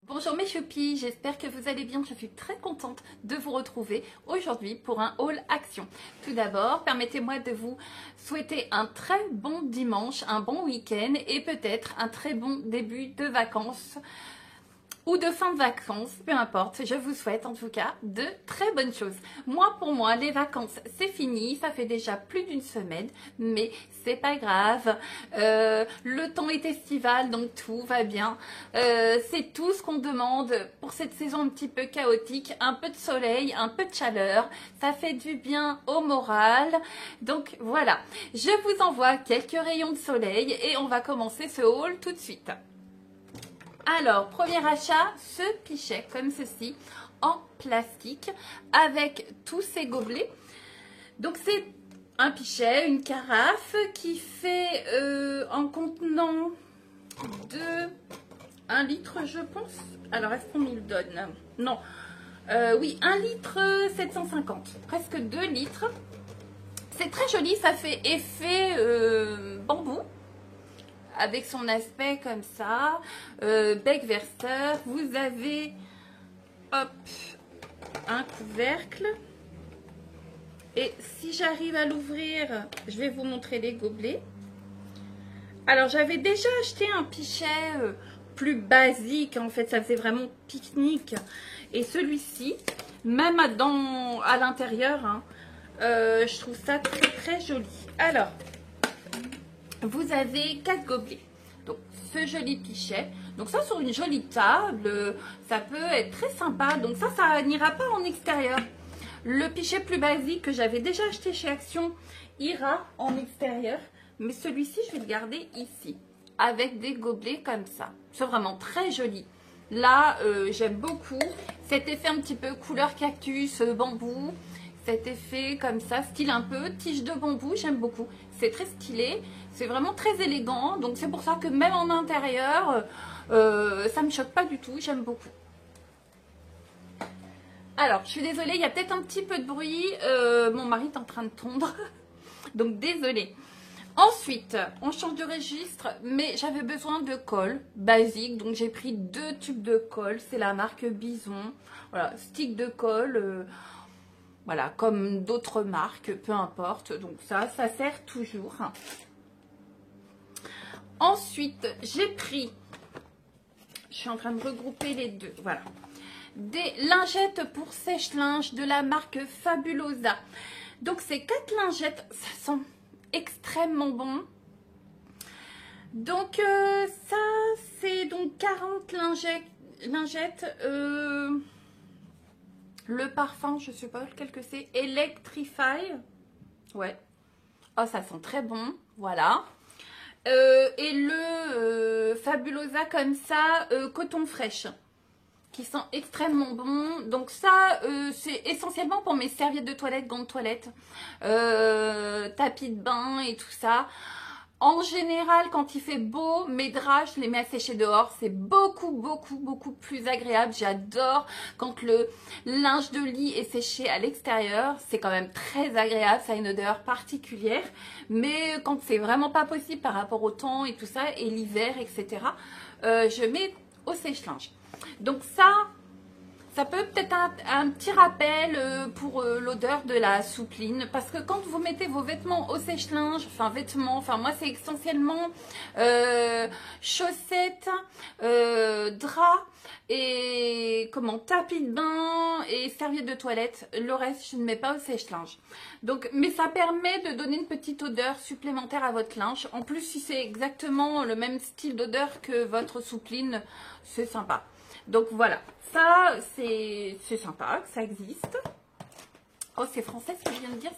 Bonjour mes choupis, j'espère que vous allez bien. Je suis très contente de vous retrouver aujourd'hui pour un haul action. Tout d'abord, permettez-moi de vous souhaiter un très bon dimanche, un bon week-end et peut-être un très bon début de vacances ou de fin de vacances, peu importe. Je vous souhaite en tout cas de très bonnes choses. Pour moi, les vacances, c'est fini. Ça fait déjà plus d'une semaine, mais c'est pas grave. Le temps est estival, donc tout va bien. C'est tout ce qu'on demande pour cette saison un petit peu chaotique. Un peu de soleil, un peu de chaleur. Ça fait du bien au moral. Donc voilà, je vous envoie quelques rayons de soleil et on va commencer ce haul tout de suite. Alors, premier achat, ce pichet comme ceci, en plastique, avec tous ces gobelets. Donc, c'est un pichet, une carafe qui fait en contenant de 1 litre, je pense. Alors, est-ce qu'on nous le donne? Non. Oui, 1 litre 750, presque 2 litres. C'est très joli, ça fait effet bambou. Avec son aspect comme ça, bec verseur, vous avez hop, un couvercle. Et si j'arrive à l'ouvrir, je vais vous montrer les gobelets. Alors j'avais déjà acheté un pichet plus basique, en fait ça faisait vraiment pique-nique. Et celui-ci, même à l'intérieur, hein, je trouve ça très très joli. Alors, vous avez 4 gobelets, donc ce joli pichet, donc ça sur une jolie table, ça peut être très sympa, donc ça n'ira pas en extérieur. Le pichet plus basique que j'avais déjà acheté chez Action ira en extérieur, mais celui-ci je vais le garder ici, avec des gobelets comme ça, c'est vraiment très joli. Là j'aime beaucoup cet effet un petit peu couleur cactus, bambou, cet effet comme ça, style un peu tige de bambou, j'aime beaucoup. C'est très stylé, c'est vraiment très élégant. Donc c'est pour ça que même en intérieur, ça ne me choque pas du tout, j'aime beaucoup. Alors, je suis désolée, il y a peut-être un petit peu de bruit. Mon mari est en train de tondre, donc désolée. Ensuite, on change de registre, mais j'avais besoin de colle basique. Donc j'ai pris 2 tubes de colle, c'est la marque Bison. Voilà, stick de colle. Voilà, comme d'autres marques, peu importe. Donc ça sert toujours. Ensuite, j'ai pris, je suis en train de regrouper les deux, voilà, des lingettes pour sèche-linge de la marque Fabulosa. Donc ces 4 lingettes, ça sent extrêmement bon. Donc ça, c'est donc 40 lingettes. Le parfum, je sais pas lequel que c'est, Electrify. Ouais. Oh, ça sent très bon. Voilà. Et le Fabulosa comme ça, coton fraîche, qui sent extrêmement bon. Donc ça, c'est essentiellement pour mes serviettes de toilette, gants de toilette, tapis de bain et tout ça. En général, quand il fait beau, mes draps, je les mets à sécher dehors. C'est beaucoup plus agréable. J'adore quand le linge de lit est séché à l'extérieur. C'est quand même très agréable. Ça a une odeur particulière. Mais quand c'est vraiment pas possible par rapport au temps et tout ça, et l'hiver, etc., je mets au sèche-linge. Donc ça peut peut-être un petit rappel pour l'odeur de la soupline. Parce que quand vous mettez vos vêtements au sèche-linge, enfin moi c'est essentiellement chaussettes, draps et tapis de bain et serviettes de toilette. Le reste, je ne mets pas au sèche-linge. Donc, mais ça permet de donner une petite odeur supplémentaire à votre linge. En plus, si c'est exactement le même style d'odeur que votre soupline, c'est sympa. Donc voilà. Ça, c'est sympa que ça existe. Oh, c'est français ce que je viens de dire.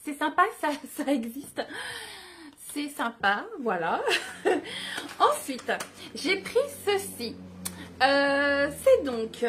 C'est sympa que ça existe. C'est sympa, voilà. Ensuite, j'ai pris ceci. C'est donc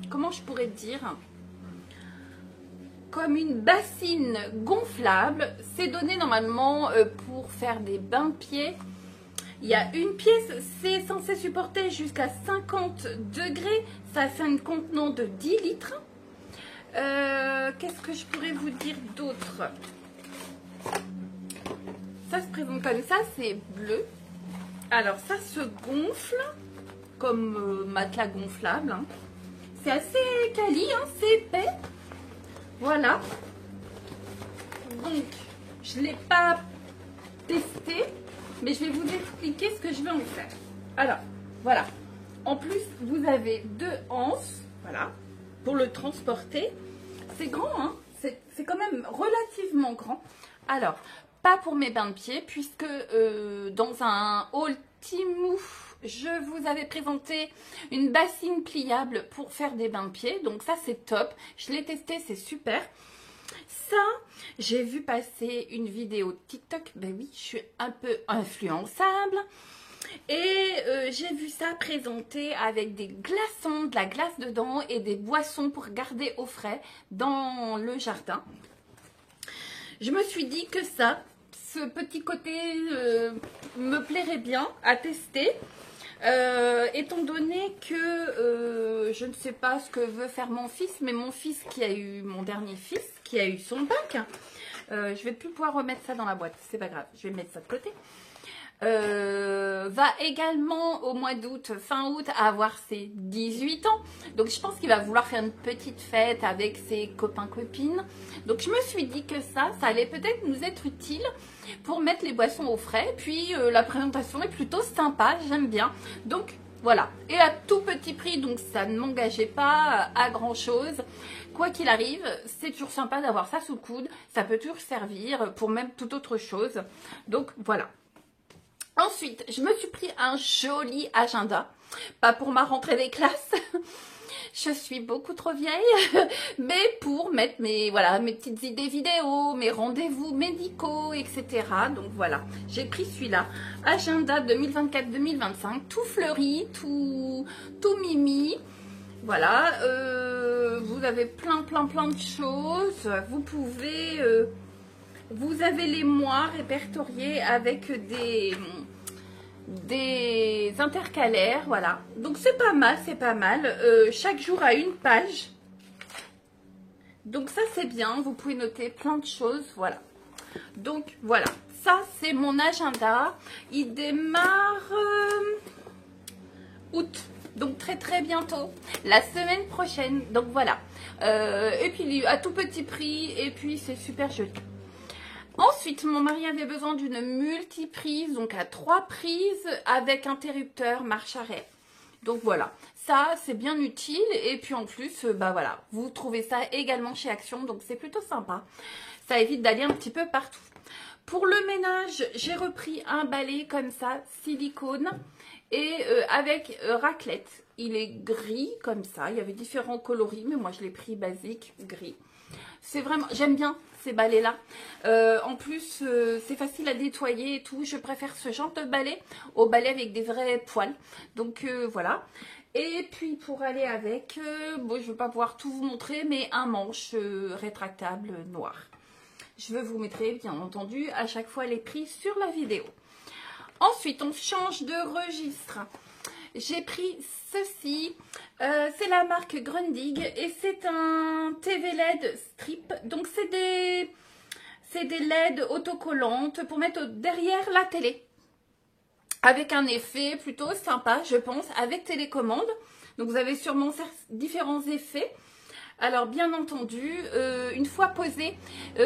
comment je pourrais dire, comme une bassine gonflable. C'est donné normalement pour faire des bains de pieds. Il y a une pièce, c'est censé supporter jusqu'à 50 degrés. Ça fait un contenant de 10 litres. Qu'est-ce que je pourrais vous dire d'autre? ça se présente comme ça, c'est bleu. Alors ça se gonfle comme matelas gonflable. Hein. C'est assez quali, hein, c'est épais. Voilà. Donc, je ne l'ai pas testé, mais je vais vous expliquer ce que je vais en faire. Alors, voilà. En plus, vous avez 2 anses, voilà, pour le transporter. C'est grand, hein. C'est quand même relativement grand. Alors, pas pour mes bains de pied, puisque dans un haul Temu, je vous avais présenté une bassine pliable pour faire des bains de pied. Donc ça, c'est top. Je l'ai testé, c'est super. Ça, j'ai vu passer une vidéo TikTok. Ben oui, je suis un peu influençable. Et j'ai vu ça présenté avec des glaçons, de la glace dedans et des boissons pour garder au frais dans le jardin. Je me suis dit que ça, ce petit côté me plairait bien à tester. Étant donné que je ne sais pas ce que veut faire mon fils, mais mon fils qui a eu, mon dernier fils, qui a eu son bac, je vais plus pouvoir remettre ça dans la boîte, c'est pas grave, je vais mettre ça de côté. Va également au mois d'août, fin août, avoir ses 18 ans. Donc je pense qu'il va vouloir faire une petite fête avec ses copains-copines. Donc je me suis dit que ça allait peut-être nous être utile pour mettre les boissons au frais. Puis la présentation est plutôt sympa, j'aime bien. Donc voilà, et à tout petit prix, donc ça ne m'engageait pas à grand chose. Quoi qu'il arrive, c'est toujours sympa d'avoir ça sous le coude. Ça peut toujours servir pour même toute autre chose. Donc voilà. Ensuite, je me suis pris un joli agenda, pas pour ma rentrée des classes, je suis beaucoup trop vieille, mais pour mettre mes petites idées vidéo, mes rendez-vous médicaux, etc. Donc voilà, j'ai pris celui-là, agenda 2024-2025, tout fleuri, tout mimi. Voilà, vous avez plein de choses, vous pouvez... vous avez les mois répertoriés avec des intercalaires, voilà. Donc c'est pas mal, c'est pas mal. Chaque jour a une page. Donc ça c'est bien, vous pouvez noter plein de choses, voilà. Donc voilà, ça c'est mon agenda. Il démarre août. Donc très bientôt, la semaine prochaine. Donc voilà. Et puis à tout petit prix, et puis c'est super joli. Ensuite, mon mari avait besoin d'une multiprise, donc à 3 prises avec interrupteur marche arrêt. Donc voilà, ça c'est bien utile et puis en plus, bah voilà, vous trouvez ça également chez Action, donc c'est plutôt sympa. Ça évite d'aller un petit peu partout. Pour le ménage, j'ai repris un balai comme ça, silicone et avec raclette. Il est gris comme ça, il y avait différents coloris, mais moi je l'ai pris basique, gris. C'est vraiment, j'aime bien ces balais là. En plus c'est facile à nettoyer et tout. Je préfère ce genre de balai au balai avec des vrais poils. Donc voilà. Et puis pour aller avec, bon, je ne vais pas pouvoir tout vous montrer, mais un manche rétractable noir. Je vous mettrai bien entendu à chaque fois les prix sur la vidéo. Ensuite on change de registre. J'ai pris ceci, c'est la marque Grundig et c'est un TV LED strip. Donc c'est des LED autocollantes pour mettre derrière la télé. Avec un effet plutôt sympa, je pense, avec télécommande. Donc vous avez sûrement différents effets. Alors bien entendu, une fois posé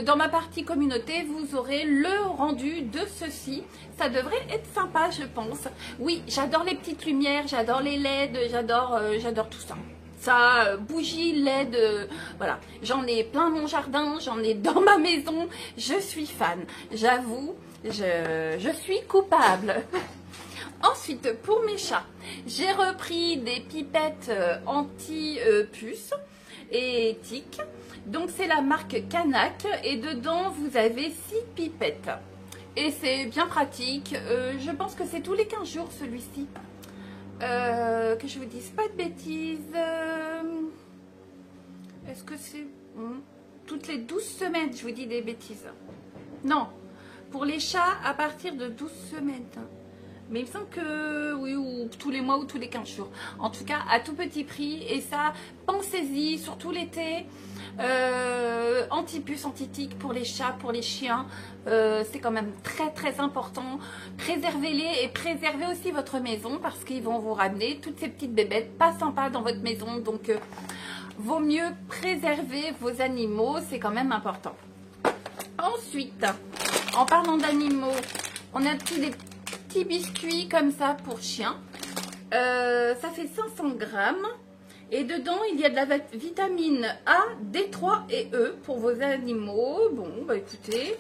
dans ma partie communauté, vous aurez le rendu de ceci. Ça devrait être sympa, je pense. Oui, j'adore les petites lumières, j'adore les LED, j'adore tout ça. Ça, bougies LED, voilà. J'en ai plein mon jardin, j'en ai dans ma maison. Je suis fan, j'avoue, je suis coupable. Ensuite, pour mes chats, j'ai repris des pipettes anti-puces et tic. Donc c'est la marque Canac et dedans vous avez 6 pipettes et c'est bien pratique. Je pense que c'est tous les 15 jours celui-ci, que je vous dise pas de bêtises. Est-ce que c'est toutes les 12 semaines? Je vous dis des bêtises. Non, pour les chats à partir de 12 semaines. Mais il me semble que oui, ou tous les mois ou tous les 15 jours. En tout cas, à tout petit prix. Et ça, pensez-y, surtout l'été. Anti-puce, anti-tic pour les chats, pour les chiens. C'est quand même très très important. Préservez-les et préservez aussi votre maison parce qu'ils vont vous ramener toutes ces petites bébêtes pas sympas dans votre maison. Donc vaut mieux préserver vos animaux, c'est quand même important. Ensuite, en parlant d'animaux, on a des petits biscuits comme ça pour chiens. Ça fait 500 grammes. Et dedans, il y a de la vitamine A, D3 et E pour vos animaux. Bon, bah écoutez,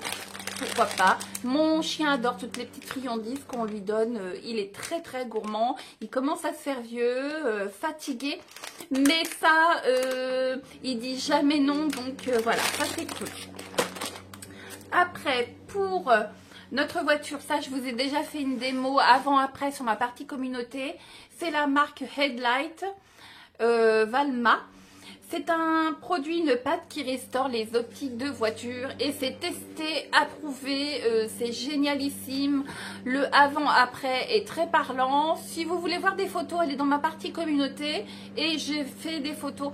pourquoi pas. Mon chien adore toutes les petites friandises qu'on lui donne. Il est très très gourmand. Il commence à se faire vieux, fatigué. Mais ça, il dit jamais non. Donc voilà, ça c'est cool. Après, pour notre voiture, ça je vous ai déjà fait une démo avant-après sur ma partie communauté. C'est la marque Headlight. Valma. C'est un produit, une pâte qui restaure les optiques de voiture et c'est testé, approuvé, c'est génialissime. Le avant-après est très parlant. Si vous voulez voir des photos, elle est dans ma partie communauté et j'ai fait des photos.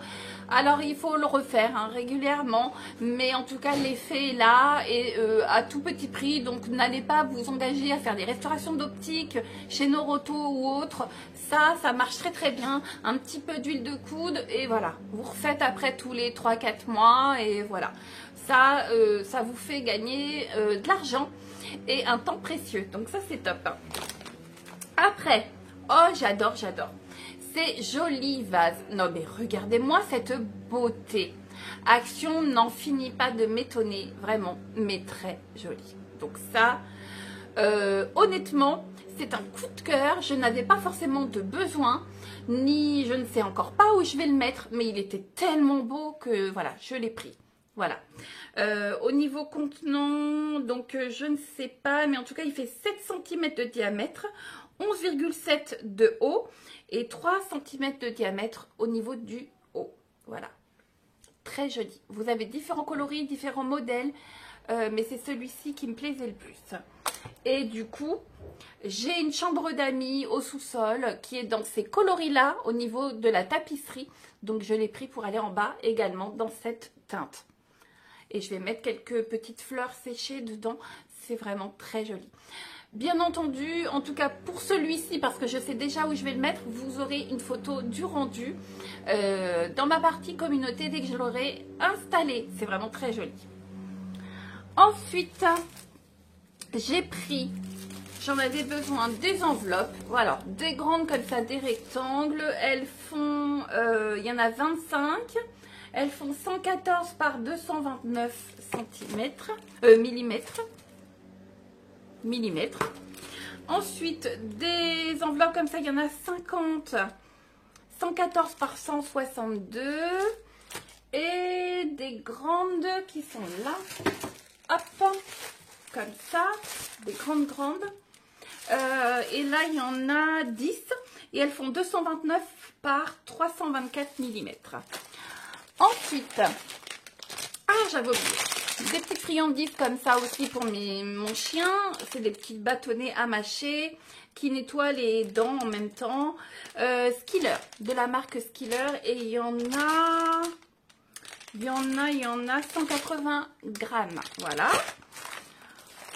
Alors il faut le refaire hein, régulièrement, mais en tout cas l'effet est là et à tout petit prix. Donc n'allez pas vous engager à faire des restaurations d'optique chez Noroto ou autre. Ça marche très très bien. Un petit peu d'huile de coude et voilà. Vous refaites après tous les 3-4 mois et voilà. Ça vous fait gagner de l'argent et un temps précieux. Donc ça c'est top. Après, oh j'adore. C'est joli vase. Non mais regardez-moi cette beauté. Action n'en finit pas de m'étonner. Vraiment, mais très joli. Donc ça, honnêtement, c'est un coup de cœur. Je n'avais pas forcément de besoin. Ni je ne sais encore pas où je vais le mettre. Mais il était tellement beau que voilà, je l'ai pris. Voilà. Au niveau contenant, donc je ne sais pas. Mais en tout cas, il fait 7 cm de diamètre. 11,7 de haut et 3 cm de diamètre au niveau du haut. Voilà. Très joli. Vous avez différents coloris, différents modèles, mais c'est celui-ci qui me plaisait le plus. Et du coup, j'ai une chambre d'amis au sous-sol qui est dans ces coloris-là au niveau de la tapisserie. Donc, je l'ai pris pour aller en bas également dans cette teinte. Et je vais mettre quelques petites fleurs séchées dedans. C'est vraiment très joli. Bien entendu, en tout cas pour celui-ci, parce que je sais déjà où je vais le mettre, vous aurez une photo du rendu dans ma partie communauté dès que je l'aurai installé. C'est vraiment très joli. Ensuite, j'ai pris, j'en avais besoin, des enveloppes. Voilà, des grandes comme ça, des rectangles. Elles font, il y en a 25. Elles font 114 par 229 millimètres. Ensuite, des enveloppes comme ça, il y en a 50, 114 par 162. Et des grandes qui sont là, hop, comme ça, des grandes. Et là, il y en a 10 et elles font 229 par 324 millimètres. Ensuite, j'avais oublié. Des petites friandises comme ça aussi pour mon chien. C'est des petites bâtonnets à mâcher qui nettoient les dents en même temps. Skiller, de la marque Skiller. Et il y en a 180 grammes. Voilà.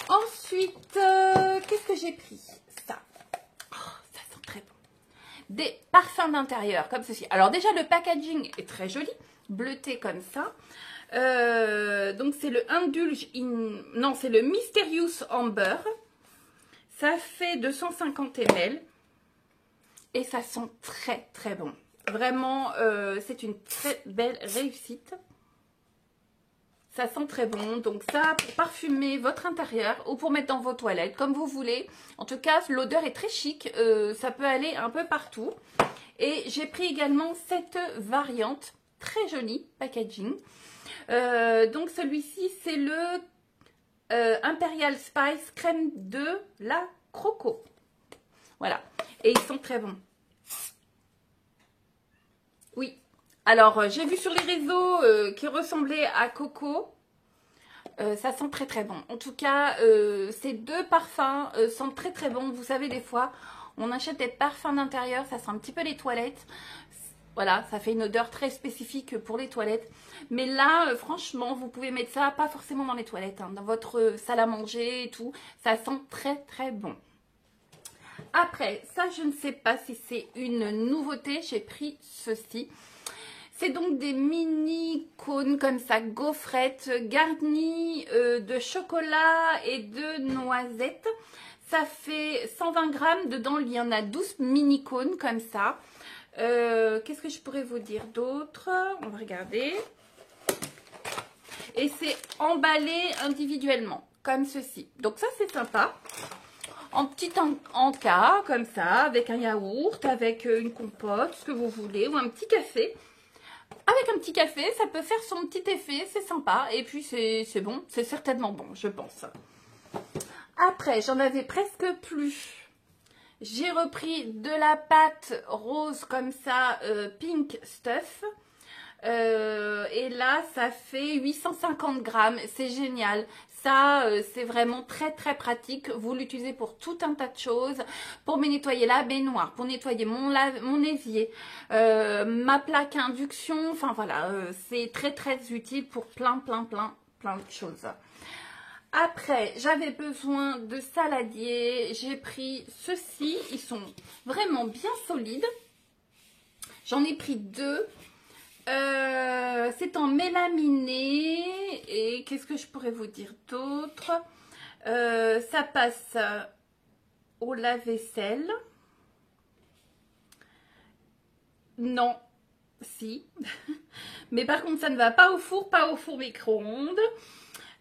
Ensuite, qu'est-ce que j'ai pris? Ça. Oh, ça sent très bon. Des parfums d'intérieur comme ceci. Alors déjà, le packaging est très joli. Bleuté comme ça. Donc c'est le Indulge non, c'est le Mysterious Amber. Ça fait 250 ml et ça sent très très bon. Vraiment, c'est une très belle réussite. Ça sent très bon. Donc ça, pour parfumer votre intérieur ou pour mettre dans vos toilettes, comme vous voulez. En tout cas, l'odeur est très chic. Ça peut aller un peu partout. Et j'ai pris également cette variante. Très joli packaging. Donc celui-ci, c'est le Imperial Spice crème de la Croco. Voilà. Et ils sont très bons. Oui. Alors, j'ai vu sur les réseaux qui ressemblaient à Coco. Ça sent très très bon. En tout cas, ces deux parfums sentent très très bon. Vous savez, des fois, on achète des parfums d'intérieur, ça sent un petit peu les toilettes. Voilà, ça fait une odeur très spécifique pour les toilettes. Mais là, franchement, vous pouvez mettre ça, pas forcément dans les toilettes, hein, dans votre salle à manger et tout. Ça sent très très bon. Après, ça, je ne sais pas si c'est une nouveauté. J'ai pris ceci. C'est donc des mini cônes comme ça, gaufrettes, garnies de chocolat et de noisettes. Ça fait 120 grammes. Dedans, il y en a 12 mini cônes comme ça. Qu'est-ce que je pourrais vous dire d'autre? On va regarder. Et c'est emballé individuellement, comme ceci. Donc ça, c'est sympa. En petit encas, comme ça, avec un yaourt, avec une compote, ce que vous voulez, ou un petit café. Avec un petit café, ça peut faire son petit effet, c'est sympa. Et puis, c'est bon, c'est certainement bon, je pense. Après, j'en avais presque plus. J'ai repris de la pâte rose comme ça, pink stuff. Et là, ça fait 850 grammes. C'est génial. Ça, c'est vraiment très très pratique. Vous l'utilisez pour tout un tas de choses. Pour me nettoyer la baignoire, pour nettoyer mon évier, ma plaque à induction. Enfin voilà, c'est très très utile pour plein de choses. Après, j'avais besoin de saladier. J'ai pris ceux-ci. Ils sont vraiment bien solides. J'en ai pris deux. C'est en mélaminé. Et qu'est-ce que je pourrais vous dire d'autre? Ça passe au lave-vaisselle. Non, si. Mais par contre, ça ne va pas au four micro-ondes.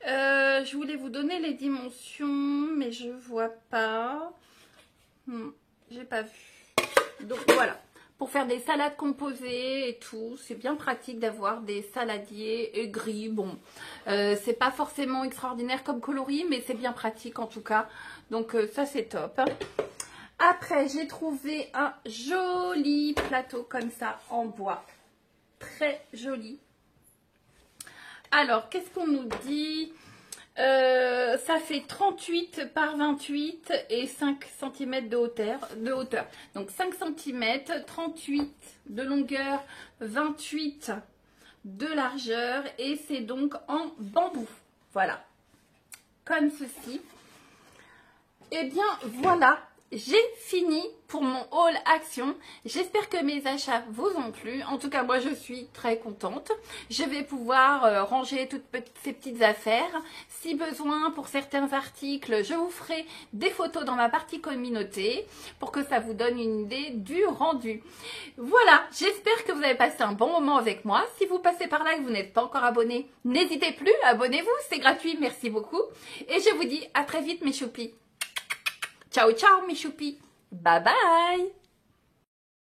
Je voulais vous donner les dimensions, mais je vois pas. J'ai pas vu. Donc voilà. Pour faire des salades composées et tout, c'est bien pratique d'avoir des saladiers gris. Bon, c'est pas forcément extraordinaire comme coloris, mais c'est bien pratique en tout cas. Donc ça, c'est top. Après, j'ai trouvé un joli plateau comme ça en bois. Très joli. Alors, qu'est-ce qu'on nous dit? Ça fait 38 par 28 et 5 cm de hauteur. Donc 5 cm, 38 de longueur, 28 de largeur et c'est donc en bambou. Voilà, comme ceci. Et bien voilà, j'ai fini pour mon haul action. J'espère que mes achats vous ont plu. En tout cas, moi, je suis très contente. Je vais pouvoir ranger toutes ces petites affaires. Si besoin, pour certains articles, je vous ferai des photos dans ma partie communauté pour que ça vous donne une idée du rendu. Voilà, j'espère que vous avez passé un bon moment avec moi. Si vous passez par là et que vous n'êtes pas encore abonné, n'hésitez plus, abonnez-vous, c'est gratuit. Merci beaucoup. Et je vous dis à très vite, mes choupis. Ciao, ciao, mes choupis. Bye bye.